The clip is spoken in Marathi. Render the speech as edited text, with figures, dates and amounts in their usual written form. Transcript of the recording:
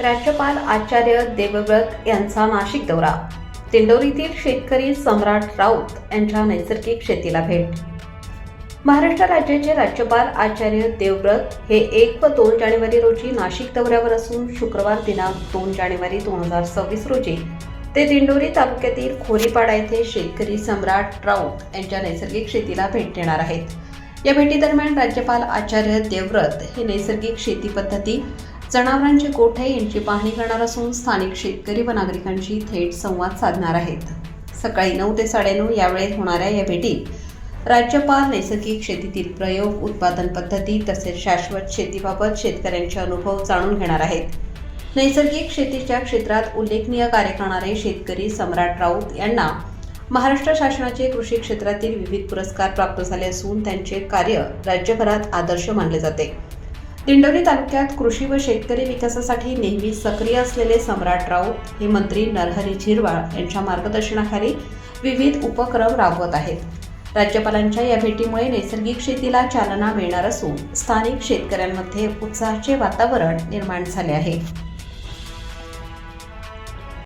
राज्यपाल आचार्य देवव्रत यांचा नाशिक दौरा. दिंडोरीतील शेतकरी सम्राट राऊत यांच्या नैसर्गिक शेतीला भेट. महाराष्ट्र राज्याचे राज्यपाल आचार्य देवव्रत हे 1 व 2 जानेवारी रोजी नाशिक दौऱ्यावर असून शुक्रवार दिनांक 2 जानेवारी 2026 रोजी ते दिंडोरी तालुक्यातील खोरीपाडा येथे शेतकरी सम्राट राऊत यांच्या नैसर्गिक शेतीला भेट देणार आहेत. या भेटीदरम्यान राज्यपाल आचार्य देवव्रत हे नैसर्गिक शेती पद्धती, जनावरांचे गोठे यांची पाहणी करणार असून स्थानिक शेतकरी व नागरिकांशी थेट संवाद साधणार आहेत. सकाळी 9 ते 9:30 या वेळेत होणाऱ्या या भेटीत राज्यपाल नैसर्गिक शेतीतील प्रयोग, उत्पादन पद्धती तसेच शाश्वत शेतीबाबत शेतकऱ्यांचे अनुभव जाणून घेणार आहेत. नैसर्गिक शेतीच्या क्षेत्रात उल्लेखनीय कार्य करणारे शेतकरी सम्राट राऊत यांना महाराष्ट्र शासनाचे कृषी क्षेत्रातील विविध पुरस्कार प्राप्त झाले असून त्यांचे कार्य राज्यभरात आदर्श मानले जाते. दिंडोरी तालुक्यात कृषी व शेतकरी विकासासाठी नेहमी सक्रिय असलेले सम्राट राऊत हे मंत्री नरहरी झिरवाळ यांच्या मार्गदर्शनाखाली विविध उपक्रम राबवत आहेत. राज्यपालांच्या या भेटीमुळे नैसर्गिक शेतीला चालना मिळणार असून स्थानिक शेतकऱ्यांमध्ये उत्साहाचे वातावरण निर्माण झाले आहे.